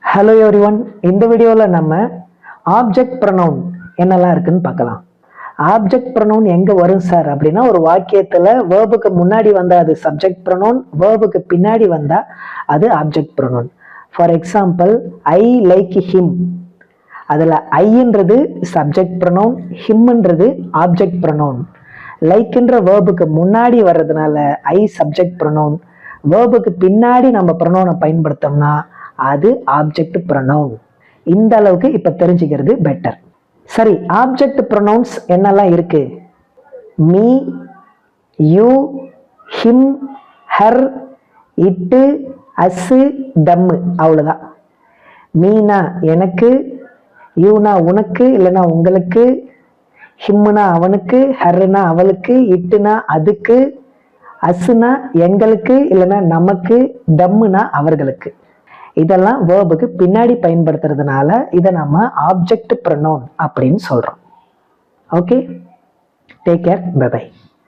Hello everyone, இந்த வீடியோவில் நம்ம ஆப்ஜெக்ட் ப்ரொனவுன் என்னெல்லாம் இருக்குன்னு பார்க்கலாம். ஆப்ஜெக்ட் ப்ரொனவுன் எங்கே வரும் சார் அப்படின்னா, ஒரு வாக்கியத்தில் வேர்புக்கு முன்னாடி வந்தால் அது சப்ஜெக்ட் ப்ரொனவுன், வேர்புக்கு பின்னாடி வந்தால் அது object pronoun. For example, I like him, அதில் ஐன்றது சப்ஜெக்ட் ப்ரொனவுன், ஹிம்ன்றது ஆப்ஜெக்ட் ப்ரொனவுன். லைக்ன்ற வேர்புக்கு முன்னாடி வர்றதுனால ஐ சப்ஜெக்ட் ப்ரொனவுன், வேர்புக்கு பின்னாடி நம்ம ப்ரொனவுனை பயன்படுத்தோம்னா அது ஆப்ஜெக்ட் ப்ரொனவுன். இந்த அளவுக்கு இப்ப தெரிஞ்சுக்கிறது பெட்டர். சரி, ஆப்ஜெக்ட் ப்ரொனவுன்ஸ் என்னெல்லாம் இருக்கு? மீ, யூ, ஹிம், ஹர், இட்டு, அஸ், தம், அவ்வளவுதான். மீனா எனக்கு, யூனா உனக்கு இல்லைன்னா உங்களுக்கு, ஹிம்னா அவனுக்கு, ஹர்னா அவளுக்கு, இட்டுனா அதுக்கு, அஸ்னா எங்களுக்கு இல்லைன்னா நமக்கு, தம்முனா அவர்களுக்கு. இதெல்லாம் வேர்புக்கு பின்னாடி பயன்படுத்துறதுனால இதை நம்ம ஆப்ஜெக்ட் ப்ரொனவுன் அப்படின்னு சொல்றோம். Okay, take care, bye by.